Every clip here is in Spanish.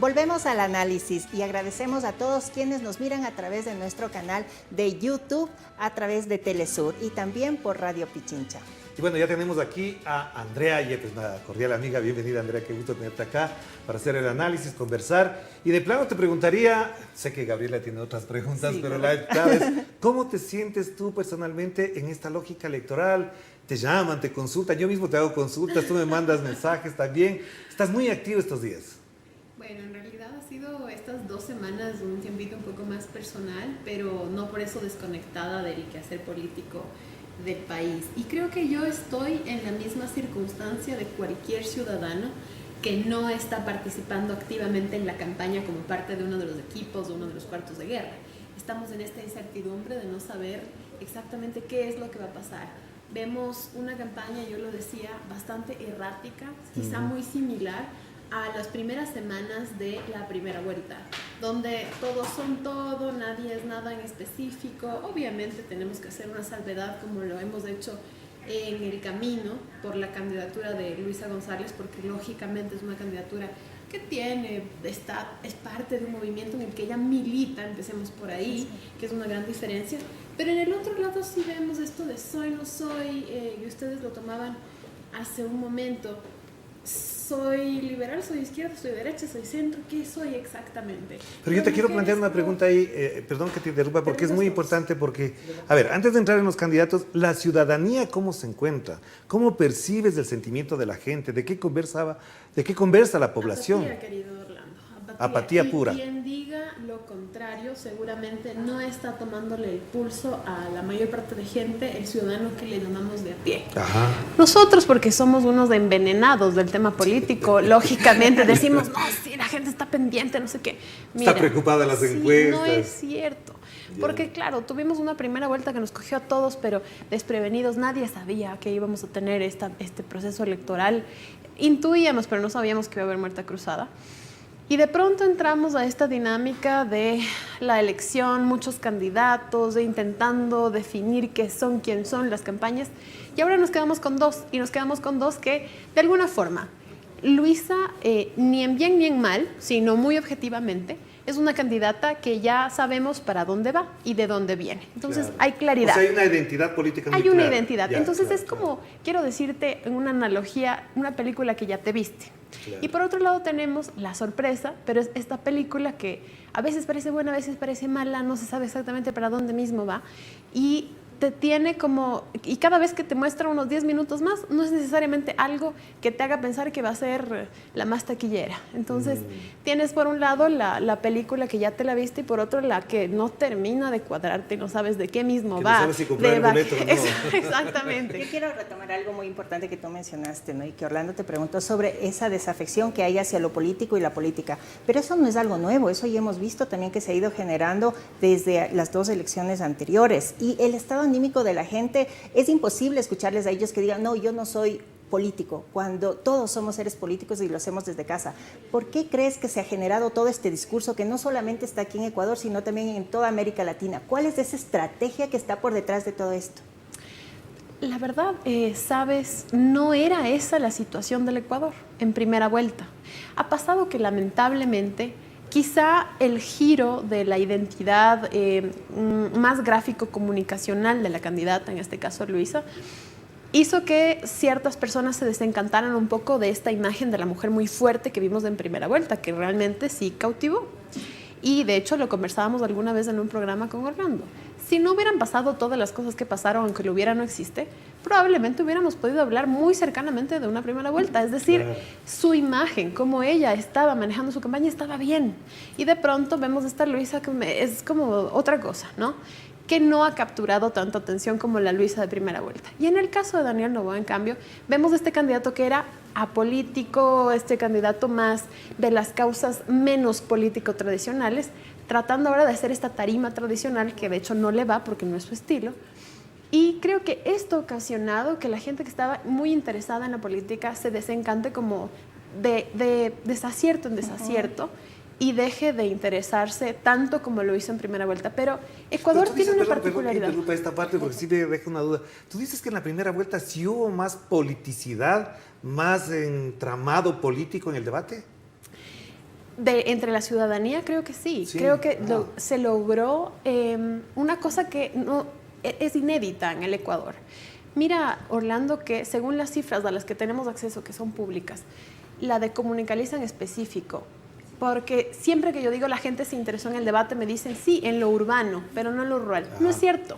Volvemos al análisis y agradecemos a todos quienes nos miran a través de nuestro canal de YouTube, a través de Telesur y también por Radio Pichincha. Y bueno, ya tenemos aquí a Andrea Yepes, una cordial amiga. Bienvenida, Andrea, qué gusto tenerte acá para hacer el análisis, conversar. Y de plano te preguntaría, sé que Gabriela tiene otras preguntas, sí, pero la clave es, ¿cómo te sientes tú personalmente en esta lógica electoral? Te llaman, te consultan, yo mismo te hago consultas, tú me mandas mensajes también. Estás muy activo estos días. Bueno, en realidad ha sido estas 2 semanas un tiempito un poco más personal, pero no por eso desconectada del quehacer político del país. Y creo que yo estoy en la misma circunstancia de cualquier ciudadano que no está participando activamente en la campaña como parte de uno de los equipos o uno de los cuartos de guerra. Estamos en esta incertidumbre de no saber exactamente qué es lo que va a pasar. Vemos una campaña, yo lo decía, bastante errática, quizá muy similar a las primeras semanas de la primera vuelta, donde todos son todo, nadie es nada en específico. Obviamente tenemos que hacer una salvedad como lo hemos hecho en el camino por la candidatura de Luisa González, porque lógicamente es una candidatura que es parte de un movimiento en el que ella milita, empecemos por ahí, que es una gran diferencia. Pero en el otro lado sí vemos esto de soy, no soy, y ustedes lo tomaban hace un momento. Soy liberal, soy izquierda, soy derecha, soy centro, ¿qué soy exactamente? Pero yo te quiero plantear una pregunta ahí, perdón que te interrumpa, porque es muy importante, porque, a ver, antes de entrar en los candidatos, la ciudadanía, ¿cómo se encuentra? ¿Cómo percibes el sentimiento de la gente? ¿De qué conversa la población? Apatía, querido Orlando. Apatía pura. Y quien diga lo contrario seguramente no está tomándole el pulso a la mayor parte de gente, el ciudadano que le llamamos de a pie. Ajá. Nosotros, porque somos unos envenenados del tema político, lógicamente decimos, no, sí, la gente está pendiente, no sé qué. Mira, está preocupada de las encuestas. No es cierto. Porque claro, tuvimos una primera vuelta que nos cogió a todos, pero desprevenidos. Nadie sabía que íbamos a tener este proceso electoral. Intuíamos, pero no sabíamos que iba a haber muerte cruzada. Y de pronto entramos a esta dinámica de la elección, muchos candidatos, de intentando definir quién son las campañas. Y ahora nos quedamos con dos, y nos quedamos con dos que, de alguna forma, Luisa, ni en bien ni en mal, sino muy objetivamente, es una candidata que ya sabemos para dónde va y de dónde viene. Entonces, claro, hay claridad. O sea, hay una identidad política muy clara. Hay una identidad. Ya, entonces, claro, es como, quiero decirte, en una analogía, una película que ya te viste. Claro. Y por otro lado tenemos la sorpresa, pero es esta película que a veces parece buena, a veces parece mala, no se sabe exactamente para dónde mismo va. Y te tiene como, y cada vez que te muestra unos 10 minutos más, no es necesariamente algo que te haga pensar que va a ser la más taquillera. Entonces, tienes por un lado la película que ya te la viste y por otro la que no termina de cuadrarte, no sabes de qué mismo que va. No sabes si comprar el boleto o no. Exactamente. Yo quiero retomar algo muy importante que tú mencionaste, ¿no? Y que Orlando te preguntó sobre esa desafección que hay hacia lo político y la política. Pero eso no es algo nuevo, eso ya hemos visto también que se ha ido generando desde las 2 elecciones anteriores. Y el estado anímico de la gente, es imposible escucharles a ellos que digan, no, yo no soy político, cuando todos somos seres políticos y lo hacemos desde casa. ¿Por qué crees que se ha generado todo este discurso que no solamente está aquí en Ecuador, sino también en toda América Latina? ¿Cuál es esa estrategia que está por detrás de todo esto? La verdad, sabes, no era esa la situación del Ecuador en primera vuelta. Ha pasado que lamentablemente quizá el giro de la identidad más gráfico-comunicacional de la candidata, en este caso Luisa, hizo que ciertas personas se desencantaran un poco de esta imagen de la mujer muy fuerte que vimos en primera vuelta, que realmente sí cautivó. Y de hecho lo conversábamos alguna vez en un programa con Orlando. Si no hubieran pasado todas las cosas que pasaron, aunque lo hubiera no existe, probablemente hubiéramos podido hablar muy cercanamente de una primera vuelta. Es decir, su imagen, cómo ella estaba manejando su campaña, estaba bien. Y de pronto vemos esta Luisa que es como otra cosa, ¿no? Que no ha capturado tanta atención como la Luisa de primera vuelta. Y en el caso de Daniel Noboa, en cambio, vemos este candidato que era apolítico, este candidato más de las causas menos político tradicionales, tratando ahora de hacer esta tarima tradicional que de hecho no le va porque no es su estilo. Y creo que esto ha ocasionado que la gente que estaba muy interesada en la política se desencante como de desacierto en desacierto y deje de interesarse tanto como lo hizo en primera vuelta. Pero Ecuador tiene una particularidad. Perdón que interrumpa esta parte porque sí me deja una duda. Tú dices que en la primera vuelta sí hubo más politicidad, más entramado político en el debate. Entre la ciudadanía creo que sí. Creo que se logró una cosa que no es inédita en el Ecuador. Mira, Orlando, que según las cifras a las que tenemos acceso, que son públicas, la de Comunicaliza en específico, porque siempre que yo digo la gente se interesó en el debate, me dicen sí, en lo urbano, pero no en lo rural. No es cierto.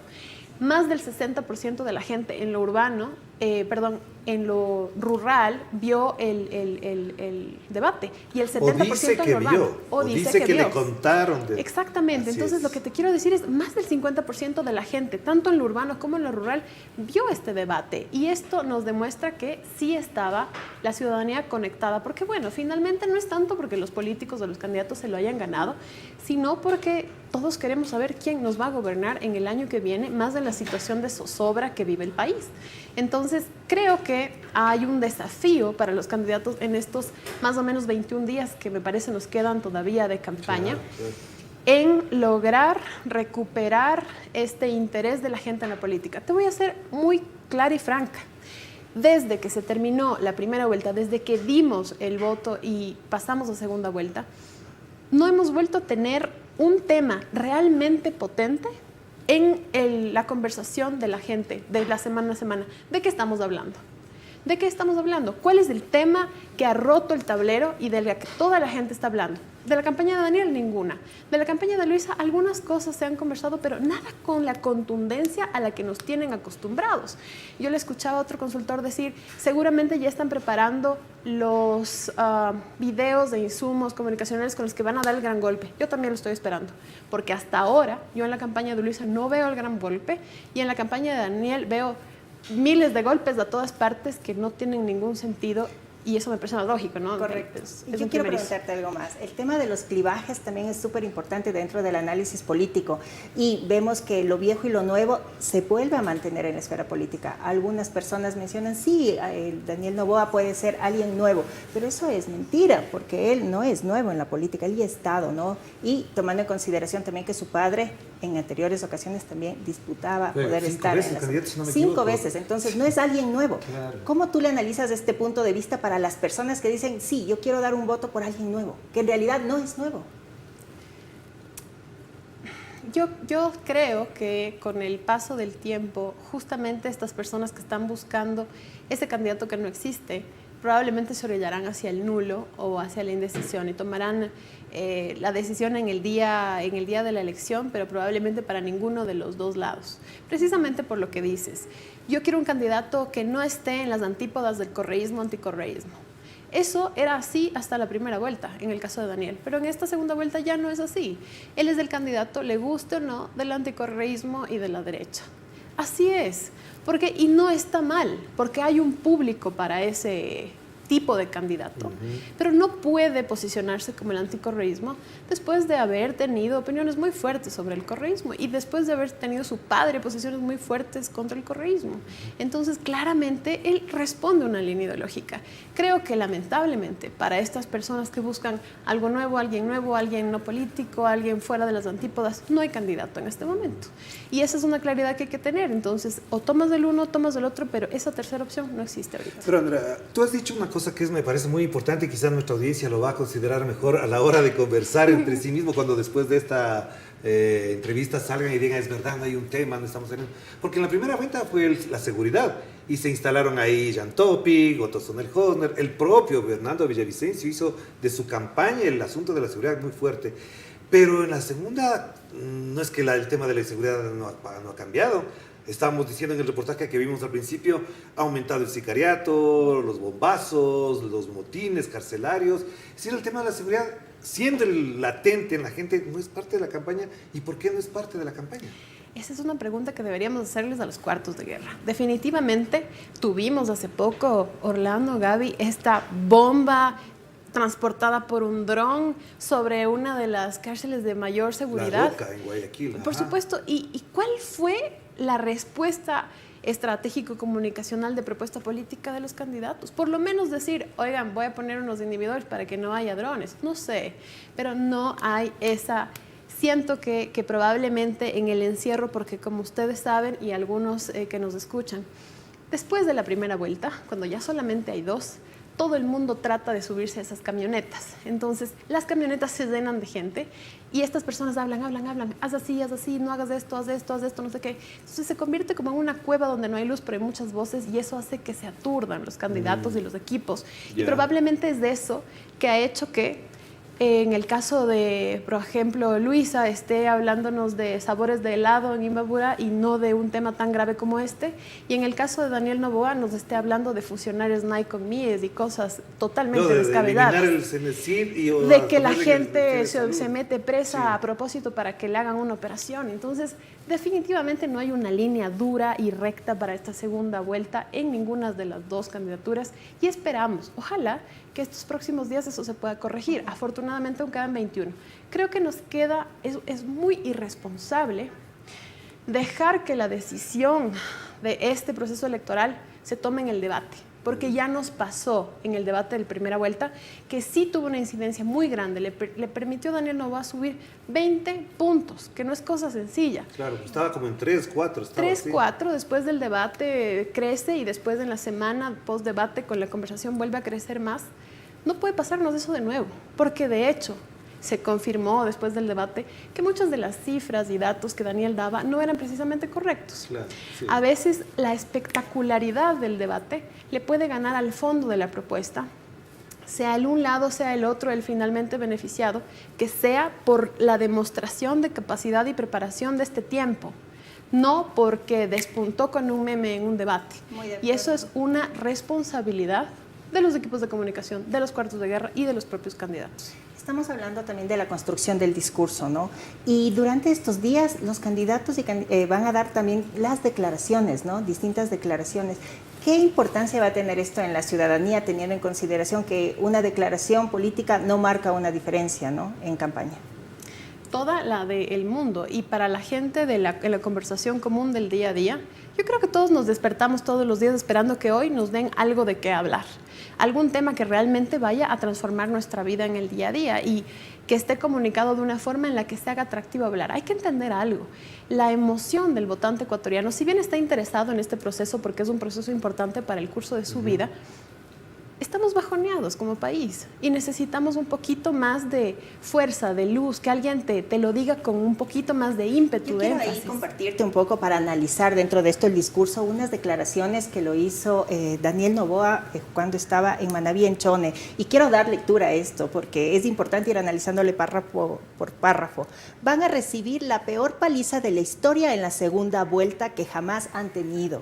Más del 60% de la gente en lo urbano, en lo rural vio el debate y el 70% en lo urbano. O dice que le contaron. Exactamente. Entonces lo que te quiero decir es más del 50% de la gente, tanto en lo urbano como en lo rural, vio este debate y esto nos demuestra que sí estaba la ciudadanía conectada, porque bueno, finalmente no es tanto porque los políticos o los candidatos se lo hayan ganado, sino porque todos queremos saber quién nos va a gobernar en el año que viene, más de la situación de zozobra que vive el país. Entonces, creo que hay un desafío para los candidatos en estos más o menos 21 días que me parece nos quedan todavía de campaña, en lograr recuperar este interés de la gente en la política. Te voy a ser muy clara y franca. Desde que se terminó la primera vuelta, desde que dimos el voto y pasamos a segunda vuelta, no hemos vuelto a tener un tema realmente potente en la conversación de la gente de la semana a semana. ¿De qué estamos hablando? ¿De qué estamos hablando? ¿Cuál es el tema que ha roto el tablero y del que toda la gente está hablando? De la campaña de Daniel, ninguna. De la campaña de Luisa, algunas cosas se han conversado, pero nada con la contundencia a la que nos tienen acostumbrados. Yo le escuchaba a otro consultor decir, seguramente ya están preparando los videos de insumos comunicacionales con los que van a dar el gran golpe. Yo también lo estoy esperando, porque hasta ahora yo en la campaña de Luisa no veo el gran golpe y en la campaña de Daniel veo miles de golpes a todas partes que no tienen ningún sentido. Y eso me parece más lógico, ¿no? Correcto. Y yo quiero preguntarte algo más. El tema de los clivajes también es súper importante dentro del análisis político. Y vemos que lo viejo y lo nuevo se vuelve a mantener en la esfera política. Algunas personas mencionan, sí, Daniel Noboa puede ser alguien nuevo. Pero eso es mentira, porque él no es nuevo en la política, él ya ha estado, ¿no? Y tomando en consideración también que su padre en anteriores ocasiones también disputaba poder estar en las 5 veces. Entonces no es alguien nuevo. Claro. ¿Cómo tú le analizas este punto de vista para las personas que dicen, sí, yo quiero dar un voto por alguien nuevo, que en realidad no es nuevo? Yo creo que con el paso del tiempo, justamente estas personas que están buscando ese candidato que no existe, probablemente se orillarán hacia el nulo o hacia la indecisión y tomarán la decisión en el día de la elección, pero probablemente para ninguno de los dos lados. Precisamente por lo que dices. Yo quiero un candidato que no esté en las antípodas del correísmo, anticorreísmo. Eso era así hasta la primera vuelta, en el caso de Daniel. Pero en esta segunda vuelta ya no es así. Él es el candidato, le guste o no, del anticorreísmo y de la derecha. Así es. Y no está mal, porque hay un público para ese tipo de candidato, pero no puede posicionarse como el anticorreísmo después de haber tenido opiniones muy fuertes sobre el correísmo y después de haber tenido su padre posiciones muy fuertes contra el correísmo. Entonces, claramente, él responde a una línea ideológica. Creo que, lamentablemente, para estas personas que buscan algo nuevo, alguien no político, alguien fuera de las antípodas, no hay candidato en este momento. Y esa es una claridad que hay que tener. Entonces, o tomas del uno o tomas del otro, pero esa tercera opción no existe ahorita. Pero, Andrea, tú has dicho una cosa que me parece muy importante y quizás nuestra audiencia lo va a considerar mejor a la hora de conversar entre sí mismo cuando después de esta entrevista salgan y digan, es verdad, no hay un tema, no estamos teniendo... Porque en la primera vuelta fue la seguridad y se instalaron ahí Jan Topic, Otto Sonnenhosner, el propio Bernardo Villavicencio hizo de su campaña el asunto de la seguridad muy fuerte. Pero en la segunda, no es que el tema de la seguridad no ha cambiado. Estábamos diciendo en el reportaje que vimos al principio, ha aumentado el sicariato, los bombazos, los motines carcelarios. Es decir, el tema de la seguridad, siendo latente en la gente, no es parte de la campaña. ¿Y por qué no es parte de la campaña? Esa es una pregunta que deberíamos hacerles a los cuartos de guerra. Definitivamente tuvimos hace poco, Orlando, Gaby, esta bomba transportada por un dron sobre una de las cárceles de mayor seguridad. La Roca, en Guayaquil. Por supuesto. ¿Y cuál fue la respuesta estratégico-comunicacional de propuesta política de los candidatos? Por lo menos decir, oigan, voy a poner unos inhibidores para que no haya drones. No sé, pero no hay esa... Siento que probablemente en el encierro, porque como ustedes saben y algunos que nos escuchan, después de la primera vuelta, cuando ya solamente hay dos, todo el mundo trata de subirse a esas camionetas. Entonces, las camionetas se llenan de gente y estas personas hablan, haz así, no hagas esto, haz esto, no sé qué. Entonces se convierte como en una cueva donde no hay luz, pero hay muchas voces y eso hace que se aturdan los candidatos y los equipos. Y probablemente es de eso que ha hecho que en el caso de, por ejemplo, Luisa esté hablándonos de sabores de helado en Imbabura y no de un tema tan grave como este. Y en el caso de Daniel Noboa nos esté hablando de fusionar SNAI con MIES y cosas totalmente descabelladas. De eliminar el Cenecid de que la gente se mete presa a propósito para que le hagan una operación. Entonces, definitivamente no hay una línea dura y recta para esta segunda vuelta en ninguna de las dos candidaturas y esperamos, ojalá, que estos próximos días eso se pueda corregir. Afortunadamente aún quedan 21. Creo que nos queda, es muy irresponsable dejar que la decisión de este proceso electoral se tome en el debate, porque ya nos pasó en el debate de la primera vuelta que sí tuvo una incidencia muy grande, le permitió a Daniel Noboa subir 20 puntos, que no es cosa sencilla. Claro, estaba como en 3, 4. 3, 4, después del debate crece y después en la semana post-debate con la conversación vuelve a crecer más. No puede pasarnos eso de nuevo, porque de hecho se confirmó después del debate que muchas de las cifras y datos que Daniel daba no eran precisamente correctos. Claro, sí. A veces la espectacularidad del debate le puede ganar al fondo de la propuesta, sea el un lado, sea el otro, el finalmente beneficiado, que sea por la demostración de capacidad y preparación de este tiempo, no porque despuntó con un meme en un debate. Y eso es una responsabilidad de los equipos de comunicación, de los cuartos de guerra y de los propios candidatos. Estamos hablando también de la construcción del discurso, ¿no? Y durante estos días los candidatos van a dar también las declaraciones, ¿no? Distintas declaraciones. ¿Qué importancia va a tener esto en la ciudadanía, teniendo en consideración que una declaración política no marca una diferencia, ¿no? En campaña? Toda la del mundo, y para la gente de la conversación común del día a día, yo creo que todos nos despertamos todos los días esperando que hoy nos den algo de qué hablar, algún tema que realmente vaya a transformar nuestra vida en el día a día y que esté comunicado de una forma en la que se haga atractivo hablar. Hay que entender algo, la emoción del votante ecuatoriano, si bien está interesado en este proceso porque es un proceso importante para el curso de su vida, estamos bajoneados como país y necesitamos un poquito más de fuerza, de luz, que alguien te lo diga con un poquito más de ímpetu. Yo quiero ahí compartirte un poco para analizar dentro de esto el discurso, unas declaraciones que lo hizo Daniel Noboa cuando estaba en Manabí, en Chone, y quiero dar lectura a esto porque es importante ir analizándole párrafo por párrafo. Van a recibir la peor paliza de la historia en la segunda vuelta que jamás han tenido.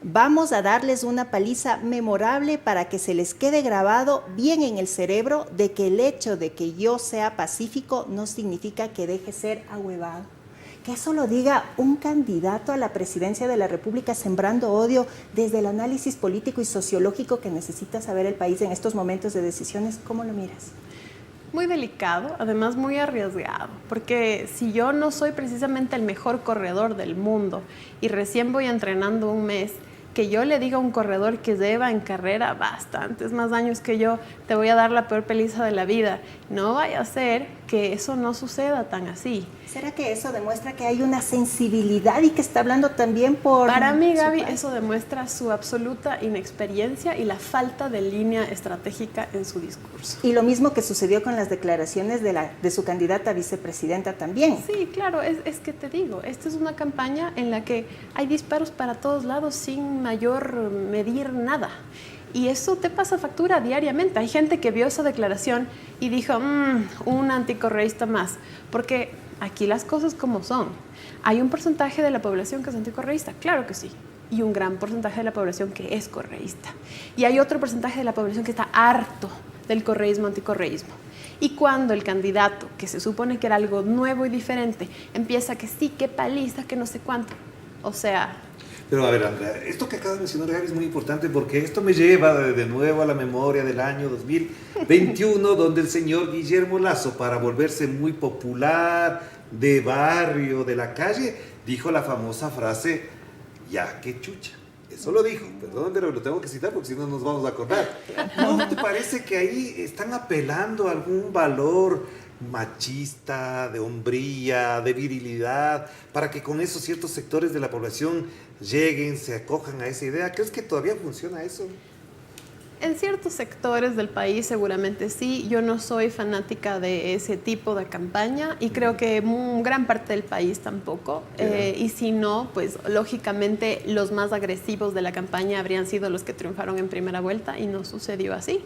Vamos a darles una paliza memorable para que se les quede grabado bien en el cerebro de que el hecho de que yo sea pacífico no significa que deje ser ahuevado. Que eso lo diga un candidato a la presidencia de la República sembrando odio desde el análisis político y sociológico que necesita saber el país en estos momentos de decisiones. ¿Cómo lo miras? Muy delicado, además muy arriesgado, porque si yo no soy precisamente el mejor corredor del mundo y recién voy entrenando un mes, que yo le diga a un corredor que lleva en carrera bastantes más años que yo, te voy a dar la peor paliza de la vida, no vaya a ser que eso no suceda tan así. ¿Será que eso demuestra que hay una sensibilidad y que está hablando también por... Para mí, Gaby, eso demuestra su absoluta inexperiencia y la falta de línea estratégica en su discurso. Y lo mismo que sucedió con las declaraciones de su candidata a vicepresidenta también. Sí, claro, es que te digo, esta es una campaña en la que hay disparos para todos lados sin mayor medir nada. Y eso te pasa factura diariamente. Hay gente que vio esa declaración y dijo, un anticorreísta más, porque aquí las cosas como son. ¿Hay un porcentaje de la población que es anticorreísta? Claro que sí. Y un gran porcentaje de la población que es correísta. Y hay otro porcentaje de la población que está harto del correísmo, anticorreísmo. Y cuando el candidato, que se supone que era algo nuevo y diferente, empieza que sí, que paliza, que no sé cuánto. O sea... Pero a ver, Andrea, esto que acabas de mencionar, Gaby, es muy importante porque esto me lleva de nuevo a la memoria del año 2021, donde el señor Guillermo Lasso, para volverse muy popular, de barrio, de la calle, dijo la famosa frase, ya que chucha. Eso lo dijo, perdón, pero lo tengo que citar porque si no nos vamos a acordar. ¿No te parece que ahí están apelando a algún valor machista, de hombría, de virilidad, para que con esos ciertos sectores de la población lleguen, se acojan a esa idea? ¿Crees que todavía funciona eso? En ciertos sectores del país seguramente sí. Yo no soy fanática de ese tipo de campaña y creo que gran parte del país tampoco. Y si no, pues lógicamente los más agresivos de la campaña habrían sido los que triunfaron en primera vuelta y no sucedió así.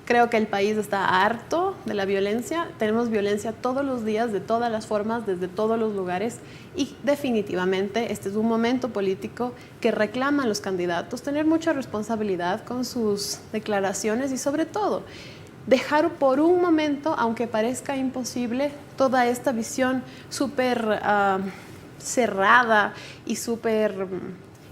Creo que el país está harto de la violencia. Tenemos violencia todos los días, de todas las formas, desde todos los lugares. Y definitivamente este es un momento político que reclama a los candidatos tener mucha responsabilidad con sus declaraciones y sobre todo dejar por un momento, aunque parezca imposible, toda esta visión súper cerrada y súper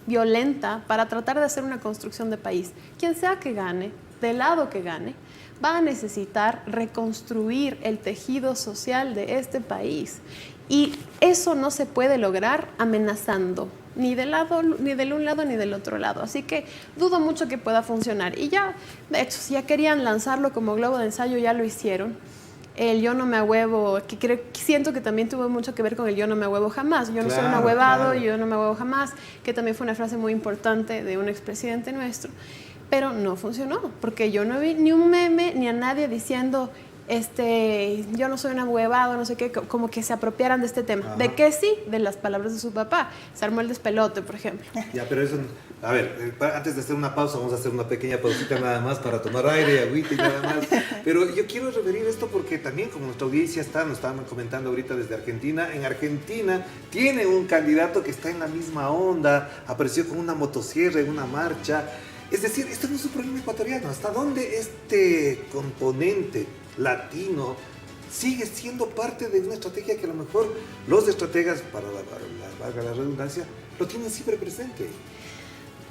violenta para tratar de hacer una construcción de país. Quien sea que gane, del lado que gane, va a necesitar reconstruir el tejido social de este país. Y eso no se puede lograr amenazando, ni del un lado ni del otro lado. Así que dudo mucho que pueda funcionar. Y ya, de hecho, si ya querían lanzarlo como globo de ensayo, ya lo hicieron. El yo no me ahuevo, siento que también tuvo mucho que ver con el yo no me ahuevo jamás. Yo no soy un ahuevado, yo no me ahuevo jamás, que también fue una frase muy importante de un expresidente nuestro. Pero no funcionó, porque yo no vi ni un meme ni a nadie diciendo yo no soy un ahuevado, no sé qué, como que se apropiaran de este tema. Ajá. ¿De qué sí? De las palabras de su papá. Se armó el despelote, por ejemplo. Ya, pero eso, a ver, antes de hacer una pausa, vamos a hacer una pequeña pausita nada más para tomar aire, agüita y nada más. Pero yo quiero referir esto porque también, como nuestra audiencia nos estaban comentando ahorita desde Argentina, en Argentina tiene un candidato que está en la misma onda, apareció con una motosierra en una marcha. Es decir, esto no es un problema ecuatoriano. ¿Hasta dónde este componente latino sigue siendo parte de una estrategia que a lo mejor los estrategas, para la redundancia, lo tienen siempre presente?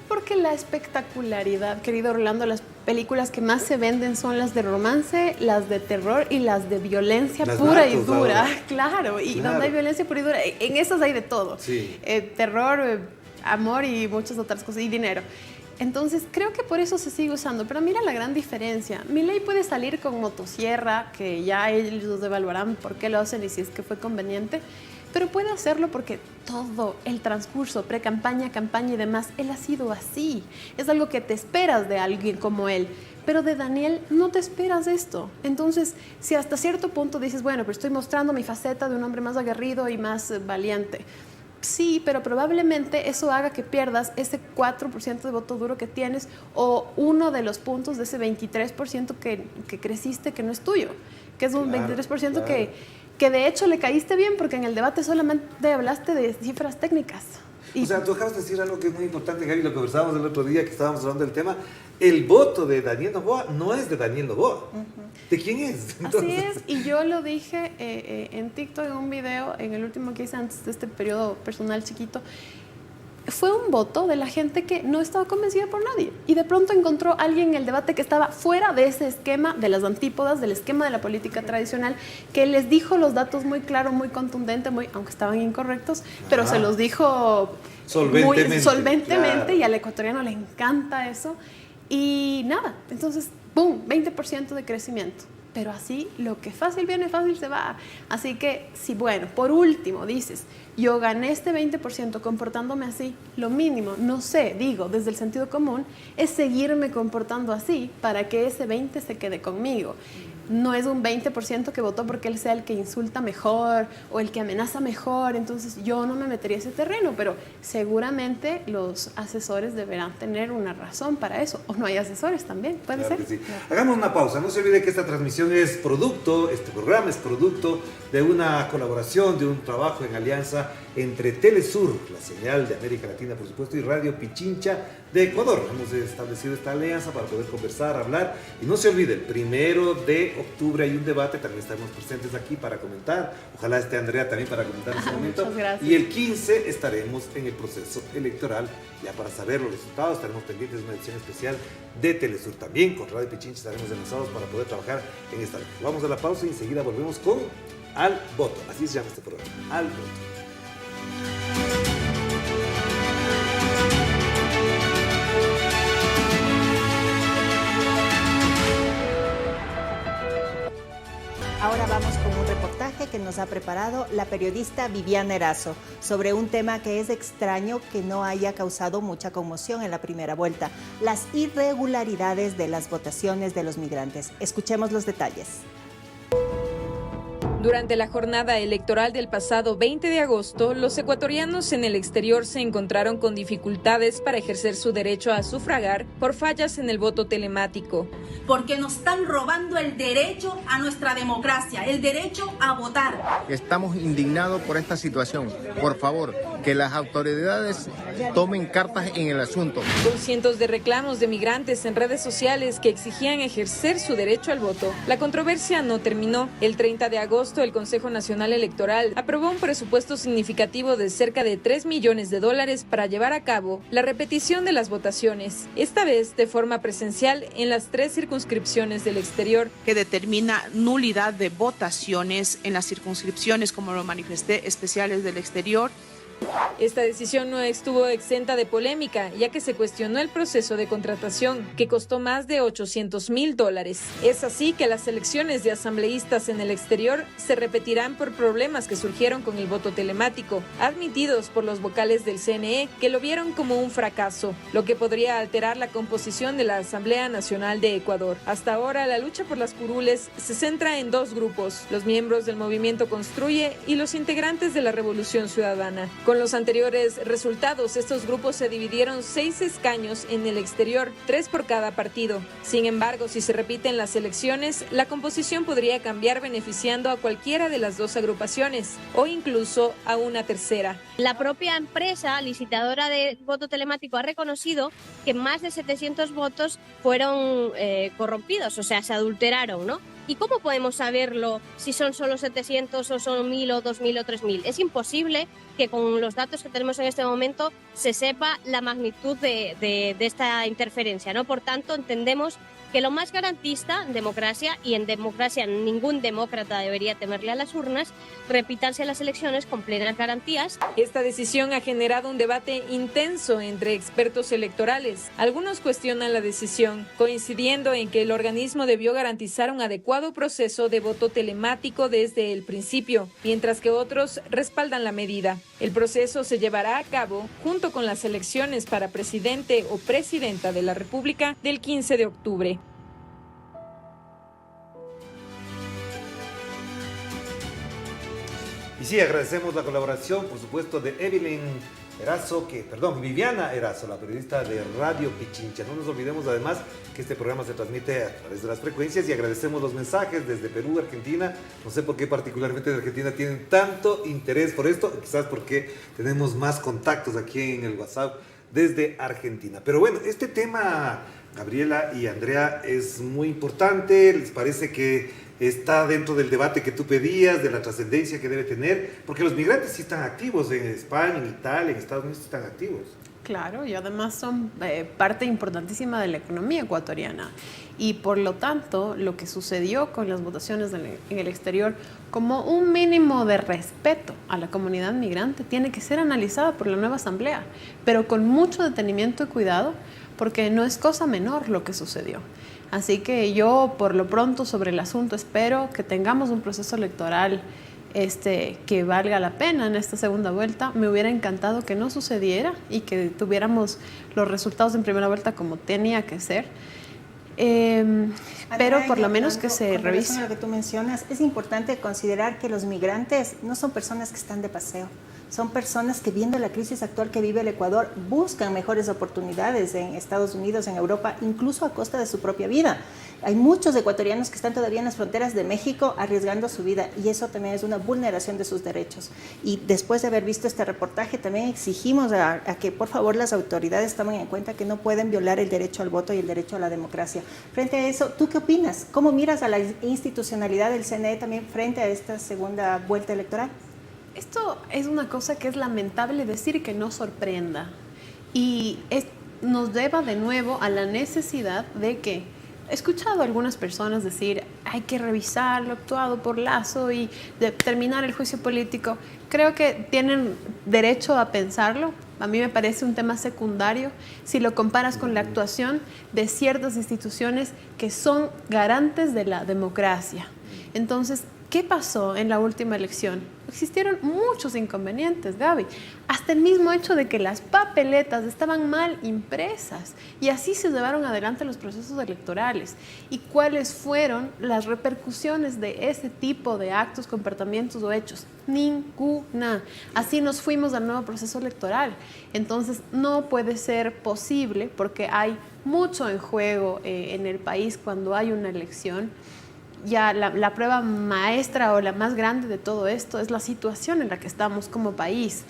Porque la espectacularidad, querido Orlando, las películas que más se venden son las de romance, las de terror y las de violencia pura y dura. Claro, y donde hay violencia pura y dura, en esas hay de todo. Sí. Terror, amor y muchas otras cosas, y dinero. Entonces, creo que por eso se sigue usando. Pero mira la gran diferencia. Milei puede salir con motosierra, que ya ellos evaluarán por qué lo hacen y si es que fue conveniente, pero puede hacerlo porque todo el transcurso, pre-campaña, campaña y demás, él ha sido así. Es algo que te esperas de alguien como él. Pero de Daniel no te esperas esto. Entonces, si hasta cierto punto dices, bueno, pero estoy mostrando mi faceta de un hombre más aguerrido y más valiente. Sí, pero probablemente eso haga que pierdas ese 4% de voto duro que tienes o uno de los puntos de ese 23% que creciste que no es tuyo, que es un 23% que de hecho le caíste bien porque en el debate solamente hablaste de cifras técnicas. O sea, tú acabas de decir algo que es muy importante, Gaby, lo conversábamos el otro día que estábamos hablando del tema. El voto de Daniel Noboa no es de Daniel Noboa. ¿De quién es? Entonces, así es, y yo lo dije en TikTok, en un video, en el último que hice antes de este periodo personal chiquito. Fue un voto de la gente que no estaba convencida por nadie y de pronto encontró a alguien en el debate que estaba fuera de ese esquema, de las antípodas, del esquema de la política tradicional, que les dijo los datos muy claro, muy contundente, aunque estaban incorrectos, pero se los dijo solventemente claro. Y al ecuatoriano le encanta eso y nada, entonces, ¡boom!, 20% de crecimiento. Pero así, lo que fácil viene, fácil se va. Así que, si bueno, por último dices, yo gané este 20% comportándome así, lo mínimo, no sé, digo, desde el sentido común, es seguirme comportando así para que ese 20% se quede conmigo. No es un 20% que votó porque él sea el que insulta mejor o el que amenaza mejor, entonces yo no me metería a ese terreno, pero seguramente los asesores deberán tener una razón para eso, o no hay asesores también, puede claro ser. Sí. Hagamos una pausa, no se olvide que esta transmisión es producto, este programa es producto de una colaboración, de un trabajo en alianza entre Telesur, la señal de América Latina, por supuesto, y Radio Pichincha de Ecuador. Hemos establecido esta alianza para poder conversar, hablar, y no se olvide, el 1 de octubre hay un debate, también estaremos presentes aquí para comentar, ojalá esté Andrea también para comentar en ese momento, muchas gracias. Y el 15 estaremos en el proceso electoral, ya para saber los resultados, estaremos pendientes de una edición especial de Telesur, también con Radio Pichincha estaremos enlazados para poder trabajar en esta. Vamos a la pausa y enseguida volvemos con Al Voto, así se llama este programa, Al Voto. Ahora vamos con un reportaje que nos ha preparado la periodista Viviana Erazo sobre un tema que es extraño que no haya causado mucha conmoción en la primera vuelta: las irregularidades de las votaciones de los migrantes. Escuchemos los detalles. Durante la jornada electoral del pasado 20 de agosto, los ecuatorianos en el exterior se encontraron con dificultades para ejercer su derecho a sufragar por fallas en el voto telemático. Porque nos están robando el derecho a nuestra democracia, el derecho a votar. Estamos indignados por esta situación. Por favor, que las autoridades tomen cartas en el asunto. Con cientos de reclamos de migrantes en redes sociales que exigían ejercer su derecho al voto, la controversia no terminó. El 30 de agosto, el Consejo Nacional Electoral aprobó un presupuesto significativo de cerca de $3 millones para llevar a cabo la repetición de las votaciones, esta vez de forma presencial en las 3 circunscripciones del exterior. Que determina nulidad de votaciones en las circunscripciones, como lo manifesté, especiales del exterior. Esta decisión no estuvo exenta de polémica, ya que se cuestionó el proceso de contratación, que costó más de $800,000. Es así que las elecciones de asambleístas en el exterior se repetirán por problemas que surgieron con el voto telemático, admitidos por los vocales del CNE, que lo vieron como un fracaso, lo que podría alterar la composición de la Asamblea Nacional de Ecuador. Hasta ahora, la lucha por las curules se centra en 2 grupos: los miembros del movimiento Construye y los integrantes de la Revolución Ciudadana. Con los anteriores resultados, estos grupos se dividieron 6 escaños en el exterior, 3 por cada partido. Sin embargo, si se repiten las elecciones, la composición podría cambiar, beneficiando a cualquiera de las 2 agrupaciones o incluso a una tercera. La propia empresa licitadora de voto telemático ha reconocido que más de 700 votos fueron corrompidos, o sea, se adulteraron, ¿no? ¿Y cómo podemos saberlo si son solo 700 o son 1.000 o 2.000 o 3.000? Es imposible que con los datos que tenemos en este momento se sepa la magnitud de esta interferencia, ¿no? Por tanto, entendemos que lo más garantista en democracia, y en democracia ningún demócrata debería temerle a las urnas, repítanse las elecciones con plenas garantías. Esta decisión ha generado un debate intenso entre expertos electorales. Algunos cuestionan la decisión, coincidiendo en que el organismo debió garantizar un adecuado proceso de voto telemático desde el principio, mientras que otros respaldan la medida. El proceso se llevará a cabo junto con las elecciones para presidente o presidenta de la República del 15 de octubre. Y sí, agradecemos la colaboración, por supuesto, de Viviana Erazo, la periodista de Radio Pichincha. No nos olvidemos además que este programa se transmite a través de las frecuencias, y agradecemos los mensajes desde Perú, Argentina. No sé por qué particularmente de Argentina tienen tanto interés por esto, quizás porque tenemos más contactos aquí en el WhatsApp desde Argentina. Pero bueno, este tema, Gabriela y Andrea, es muy importante. ¿Les parece que está dentro del debate que tú pedías, de la trascendencia que debe tener? Porque los migrantes sí están activos en España, en Italia, en Estados Unidos están activos. Claro, y además son parte importantísima de la economía ecuatoriana. Y por lo tanto, lo que sucedió con las votaciones en el exterior, como un mínimo de respeto a la comunidad migrante, tiene que ser analizada por la nueva asamblea, pero con mucho detenimiento y cuidado, porque no es cosa menor lo que sucedió. Así que yo, por lo pronto, sobre el asunto, espero que tengamos un proceso electoral que valga la pena en esta segunda vuelta. Me hubiera encantado que no sucediera y que tuviéramos los resultados en primera vuelta como tenía que ser. Pero por lo menos que se revise. Lo que tú mencionas, es importante considerar que los migrantes no son personas que están de paseo. Son personas que, viendo la crisis actual que vive el Ecuador, buscan mejores oportunidades en Estados Unidos, en Europa, incluso a costa de su propia vida. Hay muchos ecuatorianos que están todavía en las fronteras de México arriesgando su vida, y eso también es una vulneración de sus derechos. Y después de haber visto este reportaje, también exigimos a que por favor las autoridades tomen en cuenta que no pueden violar el derecho al voto y el derecho a la democracia. Frente a eso, ¿tú qué opinas? ¿Cómo miras a la institucionalidad del CNE también frente a esta segunda vuelta electoral? Esto es una cosa que es lamentable decir, que no sorprenda, y nos lleva de nuevo a la necesidad de que, he escuchado a algunas personas decir, hay que revisar lo actuado por Lazo y terminar el juicio político. Creo que tienen derecho a pensarlo. A mí me parece un tema secundario si lo comparas con la actuación de ciertas instituciones que son garantes de la democracia. Entonces, ¿Qué pasó en la última elección? Existieron muchos inconvenientes, Gaby. Hasta el mismo hecho de que las papeletas estaban mal impresas y así se llevaron adelante los procesos electorales. ¿Y cuáles fueron las repercusiones de ese tipo de actos, comportamientos o hechos? Ninguna. Así nos fuimos al nuevo proceso electoral. Entonces no puede ser posible, porque hay mucho en juego en el país cuando hay una elección. Ya la prueba maestra o la más grande de todo esto es la situación en la que estamos como país.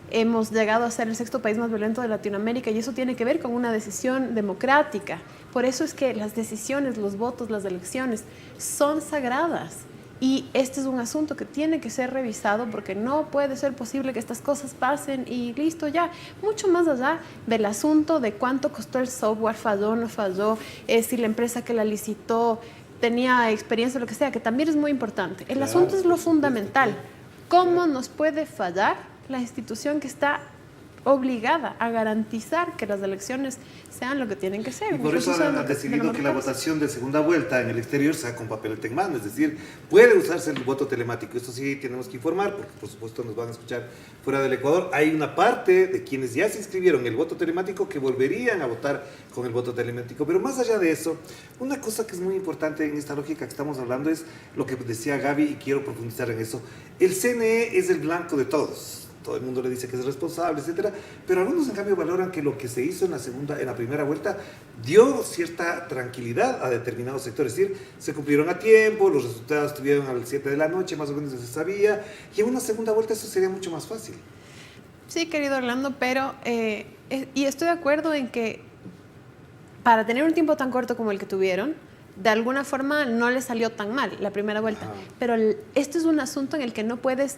Hemos llegado a ser el 6º país más violento de Latinoamérica y eso tiene que ver con una decisión democrática. Por eso es que las decisiones, los votos, las elecciones son sagradas. Y este es un asunto que tiene que ser revisado porque no puede ser posible que estas cosas pasen y listo ya. Mucho más allá del asunto de cuánto costó el software, falló o no falló, si la empresa que la licitó tenía experiencia o lo que sea, que también es muy importante. El asunto es lo fundamental. ¿Cómo nos puede fallar la institución que está obligada a garantizar que las elecciones sean lo que tienen que ser? Y por eso han decidido que la votación de segunda vuelta en el exterior sea con papeleta en mano, es decir, puede usarse el voto telemático. Esto sí tenemos que informar, porque por supuesto nos van a escuchar fuera del Ecuador. Hay una parte de quienes ya se inscribieron en el voto telemático que volverían a votar con el voto telemático. Pero más allá de eso, una cosa que es muy importante en esta lógica que estamos hablando es lo que decía Gaby, y quiero profundizar en eso. El CNE es el blanco de todos. Todo el mundo le dice que es responsable, etcétera, pero algunos en cambio valoran que lo que se hizo en la primera vuelta dio cierta tranquilidad a determinados sectores, es decir, se cumplieron a tiempo, los resultados estuvieron a las 7 de la noche, más o menos se sabía, y en una segunda vuelta eso sería mucho más fácil. Sí, querido Orlando, pero y estoy de acuerdo en que para tener un tiempo tan corto como el que tuvieron, de alguna forma no les salió tan mal la primera vuelta, pero esto es un asunto en el que no puedes...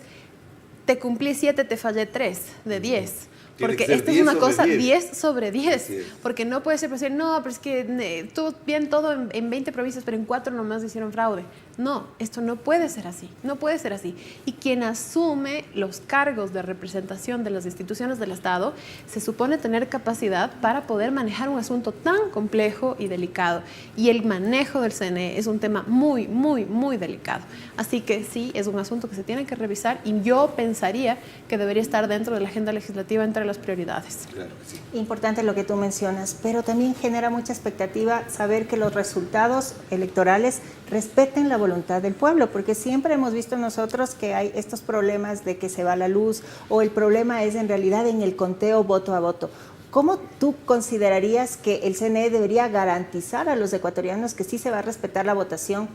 Te cumplí 7, te fallé 3 de 10. Porque esta es una cosa 10 sobre 10. Porque no puede ser posible, no, pero es que estuvo bien todo en 20 provincias, pero en 4 nomás hicieron fraude. No, esto no puede ser así, no puede ser así. Y quien asume los cargos de representación de las instituciones del Estado se supone tener capacidad para poder manejar un asunto tan complejo y delicado. Y el manejo del CNE es un tema muy, muy, muy delicado. Así que sí, es un asunto que se tiene que revisar y yo pensaría que debería estar dentro de la agenda legislativa entre las prioridades. Claro que sí. Importante lo que tú mencionas, pero también genera mucha expectativa saber que los resultados electorales respeten la voluntad del pueblo, porque siempre hemos visto nosotros que hay estos problemas de que se va la luz o el problema es en realidad en el conteo voto a voto. ¿Cómo tú considerarías que el CNE debería garantizar a los ecuatorianos que sí se va a respetar la votación?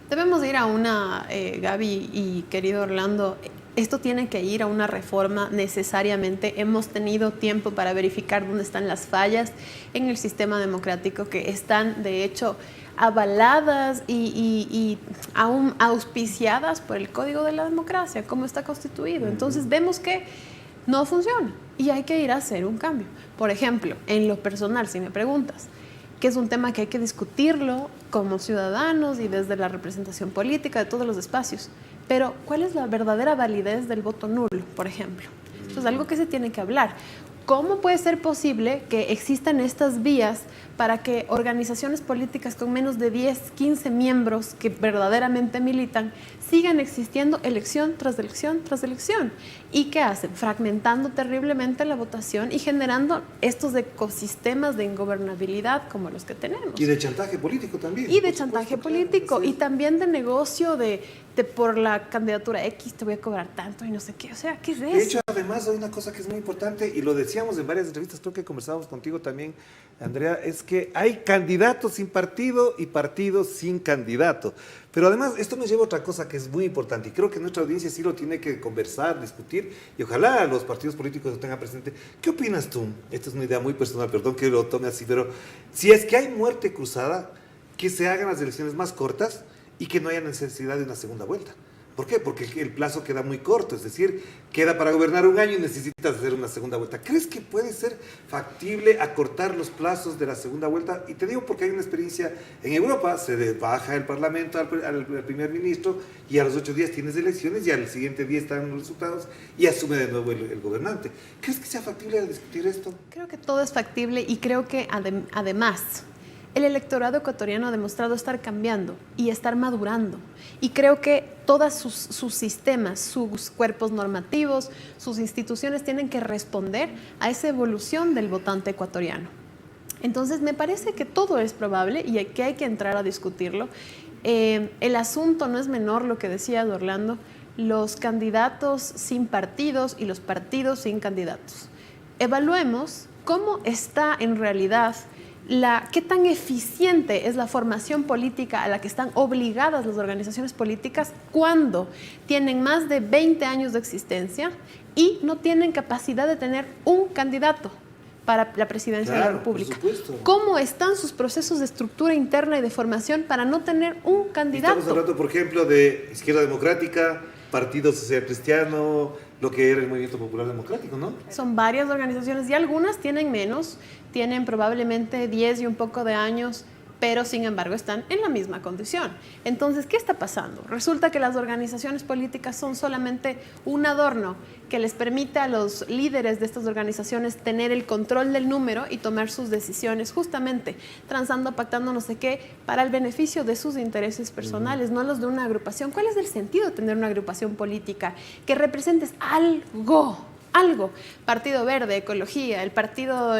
Debemos ir a una, Gaby y querido Orlando, esto tiene que ir a una reforma necesariamente. Hemos tenido tiempo para verificar dónde están las fallas en el sistema democrático que están, de hecho, avaladas y aún auspiciadas por el Código de la Democracia, como está constituido. Entonces vemos que no funciona y hay que ir a hacer un cambio. Por ejemplo, en lo personal, si me preguntas, que es un tema que hay que discutirlo como ciudadanos y desde la representación política de todos los espacios. Pero, ¿cuál es la verdadera validez del voto nulo, por ejemplo? Esto es algo que se tiene que hablar. ¿Cómo puede ser posible que existan estas vías para que organizaciones políticas con menos de 10, 15 miembros que verdaderamente militan sigan existiendo elección tras elección tras elección? ¿Y qué hacen? Fragmentando terriblemente la votación y generando estos ecosistemas de ingobernabilidad como los que tenemos. Y de chantaje político también. Y de chantaje político, claro, sí. Y también de negocio de por la candidatura X te voy a cobrar tanto y no sé qué. O sea, ¿qué es eso? De hecho, además hay una cosa que es muy importante y lo decíamos en varias entrevistas, creo que conversábamos contigo también, Andrea, es que hay candidatos sin partido y partidos sin candidato. Pero además, esto me lleva a otra cosa que es muy importante y creo que nuestra audiencia sí lo tiene que conversar, discutir y ojalá los partidos políticos lo tengan presente. ¿Qué opinas tú? Esta es una idea muy personal, perdón que lo tome así, pero si es que hay muerte cruzada, que se hagan las elecciones más cortas y que no haya necesidad de una segunda vuelta. ¿Por qué? Porque el plazo queda muy corto, es decir, queda para gobernar un año y necesitas hacer una segunda vuelta. ¿Crees que puede ser factible acortar los plazos de la segunda vuelta? Y te digo porque hay una experiencia en Europa, se baja el parlamento al primer ministro y a los 8 días tienes elecciones y al siguiente día están los resultados y asume de nuevo el gobernante. ¿Crees que sea factible discutir esto? Creo que todo es factible y creo que además el electorado ecuatoriano ha demostrado estar cambiando y estar madurando. Y creo que todos sus sistemas, sus cuerpos normativos, sus instituciones tienen que responder a esa evolución del votante ecuatoriano. Entonces, me parece que todo es probable y que hay que entrar a discutirlo. El asunto no es menor, lo que decía Orlando, los candidatos sin partidos y los partidos sin candidatos. Evaluemos cómo está en realidad qué tan eficiente es la formación política a la que están obligadas las organizaciones políticas cuando tienen más de 20 años de existencia y no tienen capacidad de tener un candidato para la presidencia de la República. ¿Cómo están sus procesos de estructura interna y de formación para no tener un candidato? Estamos hablando, por ejemplo, de Izquierda Democrática, Partido Social Cristiano, lo que era el Movimiento Popular Democrático, ¿no? Son varias organizaciones y algunas tienen menos, tienen probablemente 10 y un poco de años, pero sin embargo están en la misma condición. Entonces, ¿qué está pasando? Resulta que las organizaciones políticas son solamente un adorno que les permite a los líderes de estas organizaciones tener el control del número y tomar sus decisiones justamente transando, pactando no sé qué, para el beneficio de sus intereses personales, no los de una agrupación. ¿Cuál es el sentido de tener una agrupación política que representes algo? Partido Verde, Ecología, el Partido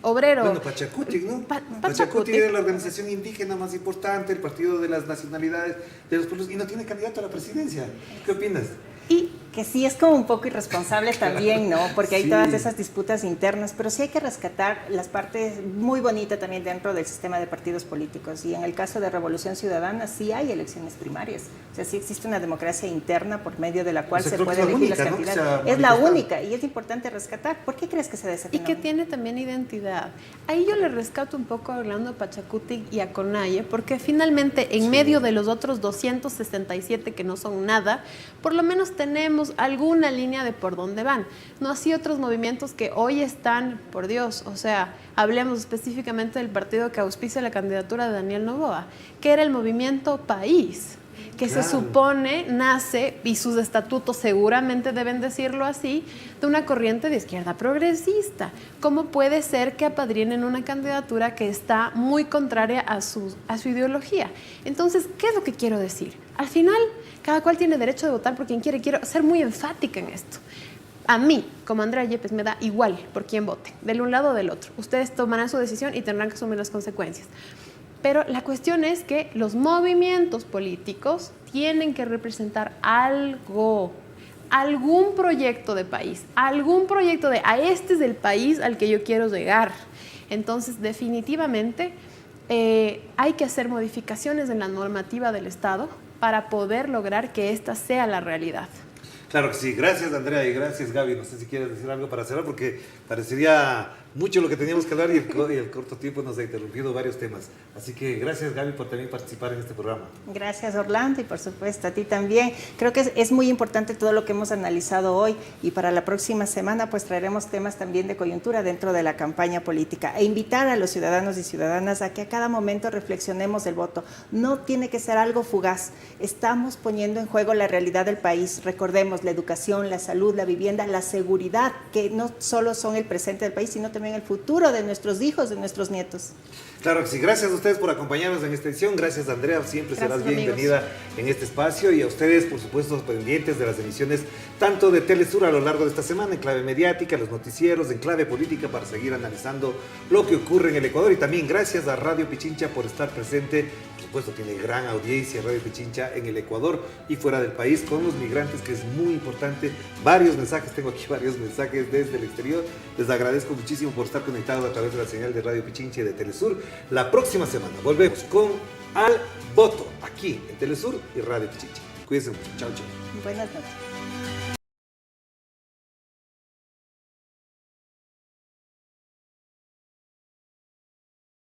Obrero. Bueno, Pachacutic, ¿no? Pachacutic era la organización indígena más importante, el partido de las nacionalidades, de los pueblos, y no tiene candidato a la presidencia. ¿Qué opinas? Y que sí es como un poco irresponsable también, ¿no? Porque hay todas esas disputas internas, pero sí hay que rescatar las partes muy bonitas también dentro del sistema de partidos políticos. Y en el caso de Revolución Ciudadana sí hay elecciones primarias. O sea, sí existe una democracia interna por medio de la cual se puede elegir los candidatos. Es la única y es importante rescatar. ¿Por qué crees que se da ese fenómeno? Y que tiene también identidad. Ahí yo le rescato un poco a Orlando Pachacutic y a Conaye, porque finalmente en medio de los otros 267 que no son nada, por lo menos tenemos alguna línea de por dónde van. No así otros movimientos que hoy están, por Dios, o sea, hablemos específicamente del partido que auspicia la candidatura de Daniel Noboa, que era el Movimiento País, que se supone nace, y sus estatutos seguramente deben decirlo así, de una corriente de izquierda progresista. ¿Cómo puede ser que apadrinen una candidatura que está muy contraria a su ideología? Entonces, ¿qué es lo que quiero decir? Al final, cada cual tiene derecho de votar por quien quiere. Quiero ser muy enfática en esto. A mí, como Andrea Yepes, me da igual por quién vote, del un lado o del otro. Ustedes tomarán su decisión y tendrán que asumir las consecuencias. Pero la cuestión es que los movimientos políticos tienen que representar algo, algún proyecto de país, algún proyecto de este es el país al que yo quiero llegar. Entonces, definitivamente, hay que hacer modificaciones en la normativa del Estado para poder lograr que esta sea la realidad. Claro que sí. Gracias, Andrea, y gracias, Gaby. No sé si quieres decir algo para cerrar, porque parecería mucho lo que teníamos que hablar y el corto tiempo nos ha interrumpido varios temas. Así que gracias, Gaby, por también participar en este programa. Gracias, Orlando, y por supuesto a ti también. Creo que es muy importante todo lo que hemos analizado hoy, y para la próxima semana pues traeremos temas también de coyuntura dentro de la campaña política, e invitar a los ciudadanos y ciudadanas a que a cada momento reflexionemos el voto. No tiene que ser algo fugaz. Estamos poniendo en juego la realidad del país. Recordemos, la educación, la salud, la vivienda, la seguridad, que no solo son el presente del país, sino también el futuro de nuestros hijos, de nuestros nietos. Claro que sí. Gracias a ustedes por acompañarnos en esta edición. Gracias, Andrea. Siempre serás bienvenida en este espacio. Y a ustedes, por supuesto, pendientes de las emisiones tanto de Telesur a lo largo de esta semana, en clave mediática, los noticieros, en clave política, para seguir analizando lo que ocurre en el Ecuador. Y también gracias a Radio Pichincha por estar presente. Por supuesto, tiene gran audiencia Radio Pichincha en el Ecuador y fuera del país con los migrantes, que es muy importante. Varios mensajes, tengo aquí varios mensajes desde el exterior. Les agradezco muchísimo por estar conectados a través de la señal de Radio Pichincha y de Telesur. La próxima semana volvemos con Al Voto, aquí en Telesur y Radio Pichincha. Cuídense mucho. Chao, chao. Buenas noches.